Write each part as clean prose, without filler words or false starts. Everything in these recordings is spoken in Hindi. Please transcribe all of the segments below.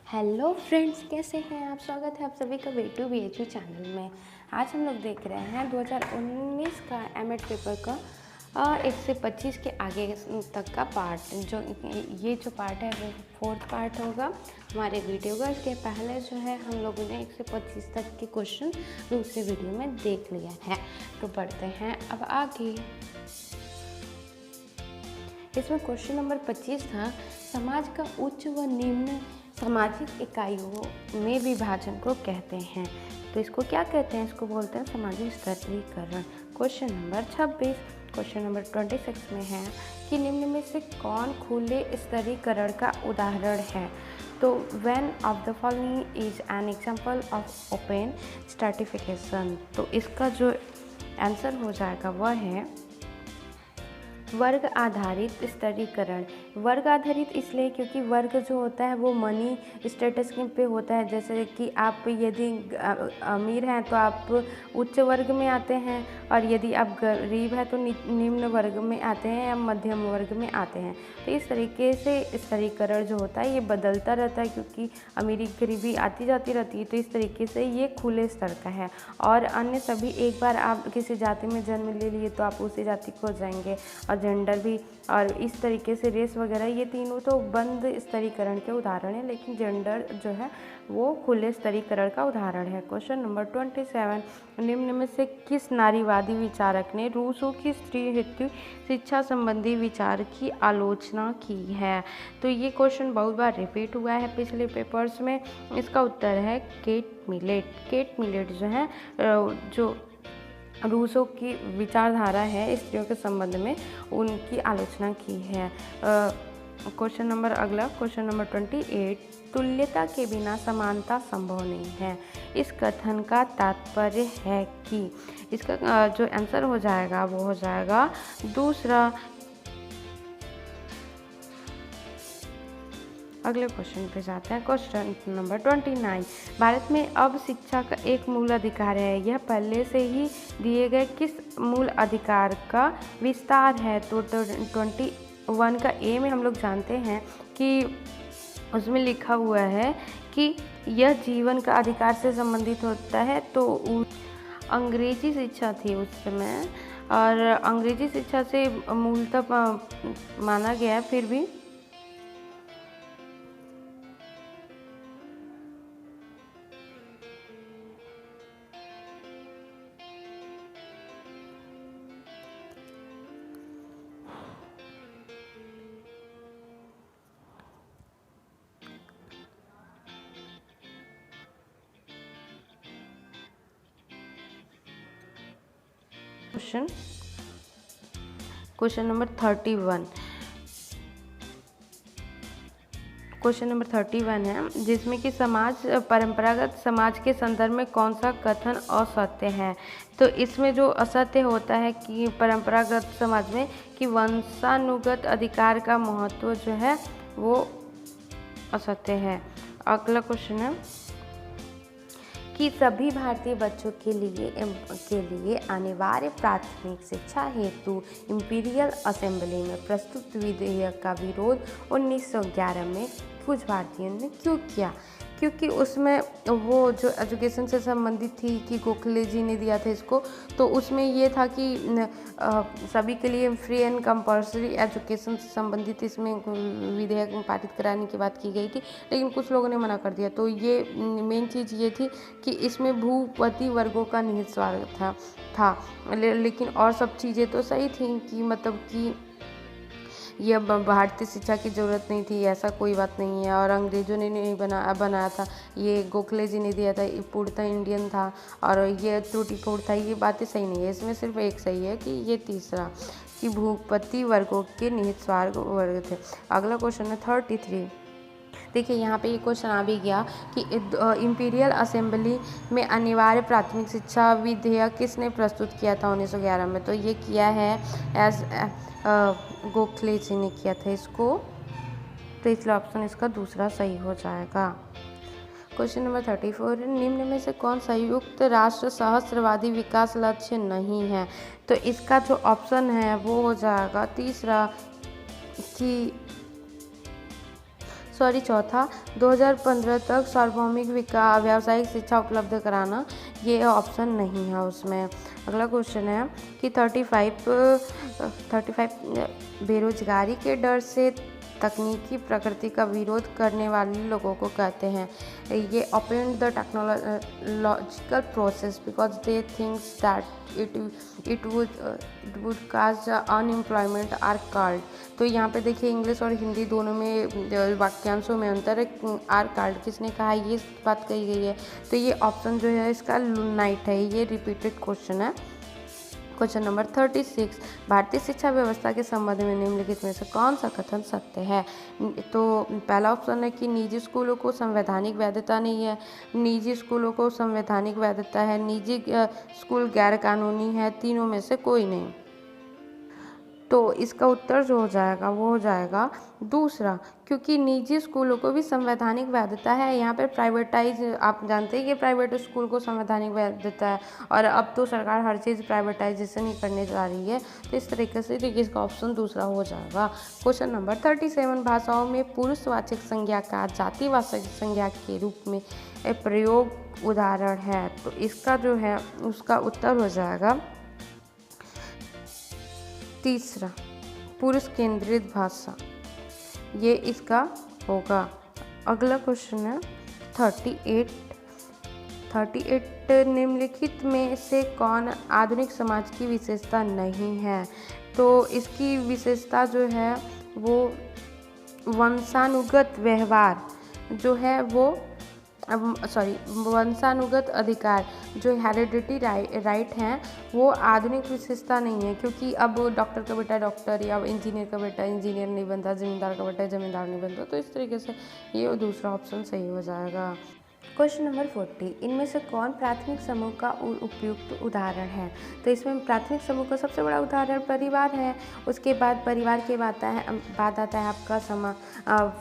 हेलो फ्रेंड्स, कैसे हैं आप। स्वागत है आप सभी का V2BHU चैनल में। आज हम लोग देख रहे हैं 2019 का एमएड पेपर का 1 से 25 के आगे तक का पार्ट। जो ये जो पार्ट है वो 4th पार्ट होगा हमारे वीडियो का। इसके पहले जो है हम लोगों ने 1 से 25 तक के क्वेश्चन दूसरे वीडियो में देख लिया है। तो बढ़ते हैं अब आगे। इसमें क्वेश्चन नंबर 25 था, समाज का उच्च व निम्न सामाजिक इकाइयों में विभाजन को कहते हैं। तो इसको क्या कहते हैं? इसको बोलते हैं सामाजिक स्तरीकरण। क्वेश्चन नंबर 26 क्वेश्चन नंबर 26 में है कि निम्न में से कौन खुले स्तरीकरण का उदाहरण है? तो when of the following is an example of open stratification. तो इसका जो आंसर हो जाएगा वह है वर्ग आधारित स्तरीकरण। वर्ग आधारित इसलिए क्योंकि वर्ग जो होता है वो मनी स्टेटस पे होता है। जैसे कि आप यदि अमीर हैं तो आप उच्च वर्ग में आते हैं, और यदि आप गरीब हैं तो निम्न वर्ग में आते हैं या मध्यम वर्ग में आते हैं। तो इस तरीके से स्तरीकरण जो होता है ये बदलता रहता है, क्योंकि अमीरी गरीबी आती जाती रहती है। तो इस तरीके से ये खुले स्तर का है। और अन्य सभी, एक बार आप किसी जाति में जन्म ले लिए तो आप उसी जाति को जाएंगे, और जेंडर भी, और इस तरीके से रेस वगैरह, ये तीनों तो बंद स्तरीकरण के उदाहरण है, लेकिन जेंडर जो है वो खुले स्तरीकरण का उदाहरण है। क्वेश्चन नंबर 27, निम्न में से किस नारीवादी विचारक ने रूसो की स्त्री हेतु शिक्षा संबंधी विचार की आलोचना की है? तो ये क्वेश्चन बहुत बार रिपीट हुआ है पिछले पेपर्स में। इसका उत्तर है केट मिलेट। केट मिलेट जो है जो रूसो की विचारधारा है स्त्रियों के संबंध में, उनकी आलोचना की है। क्वेश्चन नंबर अगला क्वेश्चन नंबर 28, तुल्यता के बिना समानता संभव नहीं है। इस कथन का तात्पर्य है कि, इसका जो आंसर हो जाएगा वो हो जाएगा दूसरा। अगले क्वेश्चन पे जाते हैं। क्वेश्चन नंबर 29, भारत में अब शिक्षा का एक मूल अधिकार है, यह पहले से ही दिए गए किस मूल अधिकार का विस्तार है? तो 21 का ए में हम लोग जानते हैं कि उसमें लिखा हुआ है कि यह जीवन का अधिकार से संबंधित होता है। तो अंग्रेजी शिक्षा थी उस समय, और अंग्रेजी शिक्षा से मूलतः माना गया। फिर भी क्वेश्चन नंबर 31 क्वेश्चन नंबर 31 है, जिसमें कि परंपरागत समाज के संदर्भ में कौन सा कथन असत्य है? तो इसमें जो असत्य होता है कि परंपरागत समाज में, कि वंशानुगत अधिकार का महत्व जो है वो असत्य है। अगला क्वेश्चन है कि सभी भारतीय बच्चों के लिए अनिवार्य प्राथमिक शिक्षा हेतु इंपीरियल असेंबली में प्रस्तुत विधेयक का विरोध 1911 में कुछ भारतीयों ने क्यों किया? क्योंकि उसमें वो जो एजुकेशन से संबंधित थी, कि गोखले जी ने दिया था इसको, तो उसमें ये था कि सभी के लिए फ्री एंड कंपल्सरी एजुकेशन से संबंधित इसमें विधेयक में पारित कराने की बात की गई थी, लेकिन कुछ लोगों ने मना कर दिया। तो ये मेन चीज़ ये थी कि इसमें भूपति वर्गों का निहित स्वार्थ था, लेकिन और सब चीज़ें तो सही थी, कि मतलब कि यह भारतीय शिक्षा की ज़रूरत नहीं थी, ऐसा कोई बात नहीं है। और अंग्रेज़ों ने नहीं बनाया था, ये गोखले जी ने दिया था, पूर्णतः इंडियन था, और ये त्रुटिपूर्ण था। ये बातें सही नहीं है। इसमें सिर्फ एक सही है, कि ये तीसरा, कि भूपति वर्गों के निहित स्वार्थ वर्ग थे। अगला क्वेश्चन है 33। देखिए यहाँ पे ये क्वेश्चन आ भी गया कि इंपीरियल असेंबली में अनिवार्य प्राथमिक शिक्षा विधेयक किसने प्रस्तुत किया था 1911 में? तो ये किया है गोखले जी ने किया था इसको। तो इसलिए ऑप्शन इसका दूसरा सही हो जाएगा। क्वेश्चन नंबर 34, निम्न में से कौन संयुक्त राष्ट्र सहस्त्रवादी विकास लक्ष्य नहीं है? तो इसका जो ऑप्शन है वो हो जाएगा तीसरा, कि चौथा 2015 तक सार्वभौमिक व्यावसायिक शिक्षा उपलब्ध कराना, ये ऑप्शन नहीं है उसमें। अगला क्वेश्चन है कि 35 बेरोजगारी के डर से तकनीकी प्रगति का विरोध करने वाले लोगों को कहते हैं। ये opened the technological process because they think that it would cause unemployment are called। तो यहाँ पे देखिए इंग्लिश और हिंदी दोनों में वाक्यांशों में अंतर है। आर कार्ड किसने कहा, ये बात कही गई है। तो ये ऑप्शन जो है इसका लुनाइट है, ये रिपीटेड क्वेश्चन है। क्वेश्चन नंबर 36, भारतीय शिक्षा व्यवस्था के संबंध में निम्नलिखित में से कौन सा कथन सत्य है। तो पहला ऑप्शन है कि निजी स्कूलों को संवैधानिक वैधता नहीं है, निजी स्कूलों को संवैधानिक वैधता है, निजी स्कूल गैर कानूनी है, तीनों में से कोई नहीं। तो इसका उत्तर जो हो जाएगा वो हो जाएगा दूसरा, क्योंकि निजी स्कूलों को भी संवैधानिक वैधता है। यहाँ पे प्राइवेटाइज, आप जानते हैं कि प्राइवेट स्कूल को संवैधानिक वैधता है और अब तो सरकार हर चीज़ प्राइवेटाइजेशन ही करने जा रही है। तो इस तरीके से देखिए इसका ऑप्शन दूसरा हो जाएगा। क्वेश्चन नंबर 37, भाषाओं में पुरुषवाचक संज्ञा का जातिवाचक संज्ञा के रूप में प्रयोग उदाहरण है। तो इसका जो है उसका उत्तर हो जाएगा तीसरा, पुरुष केंद्रित भाषा, ये इसका होगा। अगला क्वेश्चन है 38 निम्नलिखित में से कौन आधुनिक समाज की विशेषता नहीं है। तो इसकी विशेषता जो है वो वंशानुगत व्यवहार जो है वो वंशानुगत अधिकार जो हेरिडिटी राइट हैं वो आधुनिक विशेषता नहीं है, क्योंकि अब डॉक्टर का बेटा डॉक्टर या इंजीनियर का बेटा इंजीनियर नहीं बनता, जमींदार का बेटा जमींदार नहीं बनता। तो इस तरीके से ये दूसरा ऑप्शन सही हो जाएगा। क्वेश्चन नंबर 40, इनमें से कौन प्राथमिक समूह का उपयुक्त उदाहरण है। तो इसमें प्राथमिक समूह का सबसे बड़ा उदाहरण परिवार है, उसके बाद परिवार के बाद आता है आपका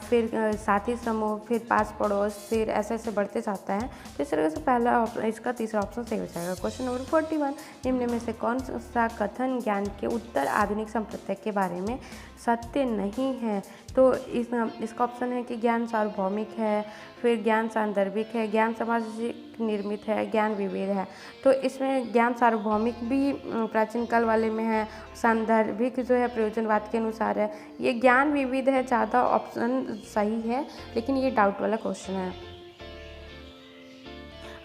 फिर साथी समूह, फिर पास पड़ोस, फिर ऐसे ऐसे बढ़ते जाता है। तो इस तरह से पहला ऑप्शन, इसका तीसरा ऑप्शन सही हो जाएगा। क्वेश्चन नंबर 41, निम्न में से कौन सा कथन ज्ञान के उत्तर आधुनिक संप्रदाय के बारे में सत्य नहीं है। तो इसका ऑप्शन है कि ज्ञान सार्वभौमिक है, फिर ज्ञान सांदर्भिक है, ज्ञान सामाजिक निर्मित है, ज्ञान विविध है। तो इसमें ज्ञान सार्वभौमिक भी प्राचीन काल वाले में है, सांदर्भिक जो है प्रयोजनवाद के अनुसार है, ये ज्ञान विविध है, ज़्यादा ऑप्शन सही है, लेकिन ये डाउट वाला क्वेश्चन है।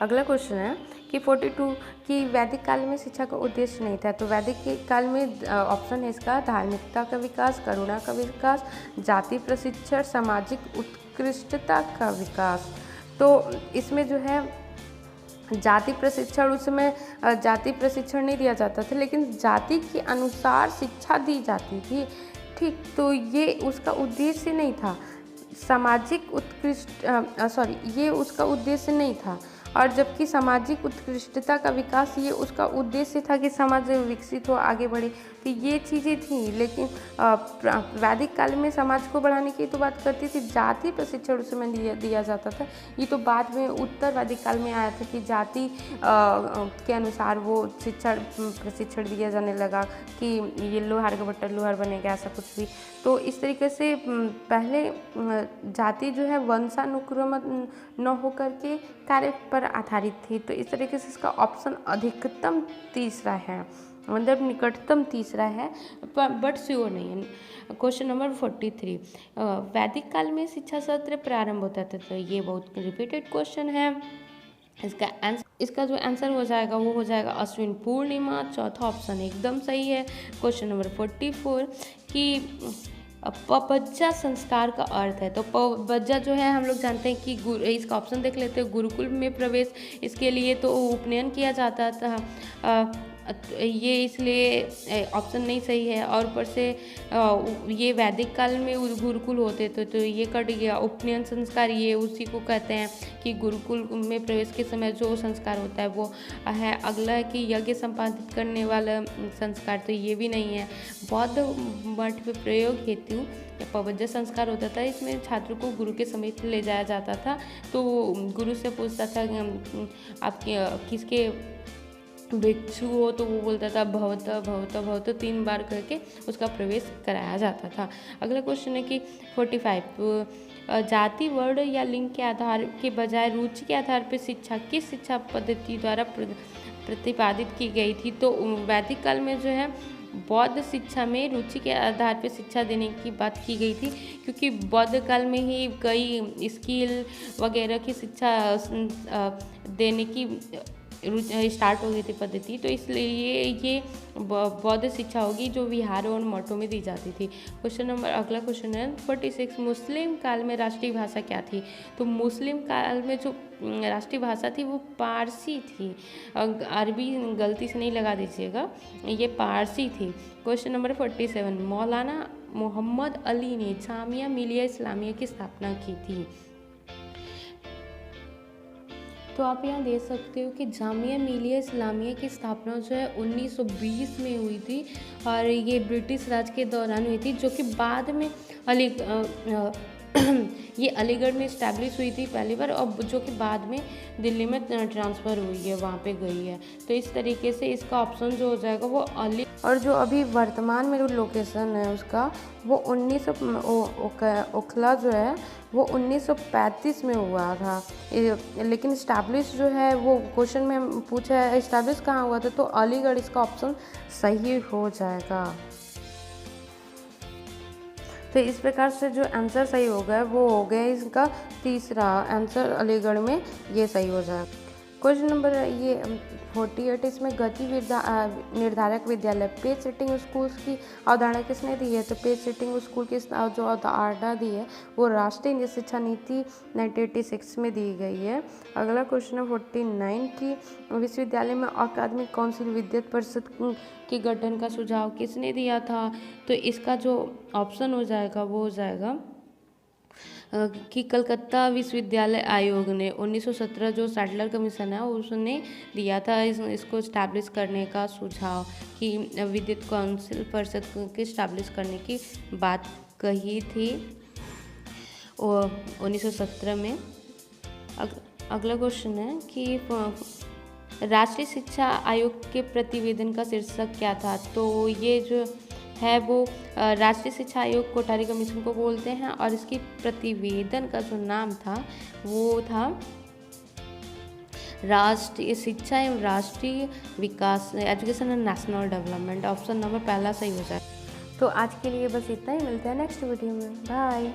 अगला क्वेश्चन है कि 42 कि वैदिक काल में शिक्षा का उद्देश्य नहीं था। तो वैदिक काल में ऑप्शन है इसका धार्मिकता का विकास, करुणा का विकास, जाति प्रशिक्षण, सामाजिक उत्कृष्टता का विकास। तो इसमें जो है जाति प्रशिक्षण, उस समय जाति प्रशिक्षण नहीं दिया जाता था, लेकिन जाति के अनुसार शिक्षा दी जाती थी। ठीक, तो ये उसका उद्देश्य नहीं था। सामाजिक ये उसका उद्देश्य नहीं था। और जबकि सामाजिक उत्कृष्टता का विकास ये उसका उद्देश्य था कि समाज विकसित हो, आगे बढ़े। तो ये चीज़ें थी, लेकिन वैदिक काल में समाज को बढ़ाने की तो बात करती थी, जाति प्रशिक्षण उस समय दिया जाता था। ये तो बाद में उत्तर वैदिक काल में आया था कि जाति के अनुसार वो प्रशिक्षण दिया जाने लगा कि ये लोहार का भट्टा लोहार बनेगा, ऐसा कुछ भी। तो इस तरीके से पहले जाति जो है वंशानुक्रम न होकर के कार्य पर आधारित थी। तो इस तरीके से इसका ऑप्शन अधिकतम तीसरा है, मतलब निकटतम तीसरा है, बट श्योर नहीं है। क्वेश्चन नंबर 43, वैदिक काल में शिक्षा सत्र प्रारंभ होता था। तो ये बहुत रिपीटेड क्वेश्चन है। इसका जो आंसर हो जाएगा वो हो जाएगा अश्विन पूर्णिमा। चौथा ऑप्शन एकदम सही है। क्वेश्चन नंबर 44 कि पबज्जा संस्कार का अर्थ है। तो पबज्जा जो है हम लोग जानते हैं कि इसका ऑप्शन देख लेते हैं, गुरुकुल में प्रवेश, इसके लिए तो उपनयन किया जाता था। ये इसलिए ऑप्शन नहीं सही है। और ऊपर से ये वैदिक काल में गुरुकुल होते थे, तो ये कट गया। उपनयन संस्कार ये उसी को कहते हैं कि गुरुकुल में प्रवेश के समय जो संस्कार होता है वो है। अगला है कि यज्ञ संपादित करने वाला संस्कार, तो ये भी नहीं है। बौद्ध मठ में प्रयोग हेतु पबज्जा संस्कार होता था। इसमें छात्रों को गुरु के समीप ले जाया जाता था, तो गुरु से पूछता था कि आप किसके भिक्षु हो तो वो बोलता था भवतः भवतः भवतः 3 बार करके उसका प्रवेश कराया जाता था। अगला क्वेश्चन है कि 45 जाति वर्ण या लिंग के आधार के बजाय रुचि के आधार पर शिक्षा किस शिक्षा पद्धति द्वारा प्रतिपादित की गई थी। तो वैदिक काल में जो है बौद्ध शिक्षा में रुचि के आधार पर शिक्षा देने की बात की गई थी, क्योंकि बौद्ध काल में ही कई स्किल वगैरह की शिक्षा देने की स्टार्ट हो गई थी पद्धति। तो इसलिए ये बौद्ध शिक्षा होगी जो विहारों और मठों में दी जाती थी। अगला क्वेश्चन है 46 मुस्लिम काल में राष्ट्रीय भाषा क्या थी। तो मुस्लिम काल में जो राष्ट्रीय भाषा थी वो पारसी थी, अरबी गलती से नहीं लगा दीजिएगा, ये पारसी थी। क्वेश्चन नंबर 47 मौलाना मोहम्मद अली ने जामिया मिलिया इस्लामिया की स्थापना की थी। तो आप यहाँ देख सकते हो कि जामिया मिलिया इस्लामिया की स्थापना जो है 1920 में हुई थी और ये ब्रिटिश राज के दौरान हुई थी, जो कि बाद में ये अलीगढ़ में इस्टेब्लिश हुई थी पहली बार, और जो कि बाद में दिल्ली में ट्रांसफ़र हुई है, वहाँ पे गई है। तो इस तरीके से इसका ऑप्शन जो हो जाएगा वो अली, और जो अभी वर्तमान में जो लोकेशन है उसका वो ओखला जो है वो 1935 में हुआ था। लेकिन इस्टेब्लिश जो है वो क्वेश्चन में पूछा है इस्टेब्लिश कहाँ हुआ था, तो अलीगढ़ इसका ऑप्शन सही हो जाएगा। तो इस प्रकार से जो आंसर सही हो गया वो हो गया इसका तीसरा आंसर, अलीगढ़ में ये सही हो जाएगा। क्वेश्चन नंबर ये 48 इसमें गति निर्धारक विद्यालय पेज सेटिंग स्कूल्स की अवधारणा किसने दी है। तो पेज सेटिंग स्कूल की जो अवधारणा दी है वो राष्ट्रीय शिक्षा नीति 1986 में दी गई है। अगला क्वेश्चन है 49 की विश्वविद्यालय में अकादमिक काउंसिल विद्युत परिषद के गठन का सुझाव किसने दिया था। तो इसका जो ऑप्शन हो जाएगा वो हो जाएगा कि कलकत्ता विश्वविद्यालय आयोग ने 1917 जो सैडलर कमीशन है उसने दिया था इसको इस्टेब्लिश करने का सुझाव, कि विद्युत काउंसिल परिषद के इस्टेब्लिश करने की बात कही थी 1917 में। अगला क्वेश्चन है कि राष्ट्रीय शिक्षा आयोग के प्रतिवेदन का शीर्षक क्या था। तो ये जो है वो राष्ट्रीय शिक्षा आयोग कोठारी कमीशन को बोलते हैं, और इसकी प्रतिवेदन का जो नाम था वो था राष्ट्रीय शिक्षा एवं राष्ट्रीय विकास, education and national development. Option number पहला सही हो जाए। तो आज के लिए बस इतना ही, मिलते हैं नेक्स्ट वीडियो में, बाय।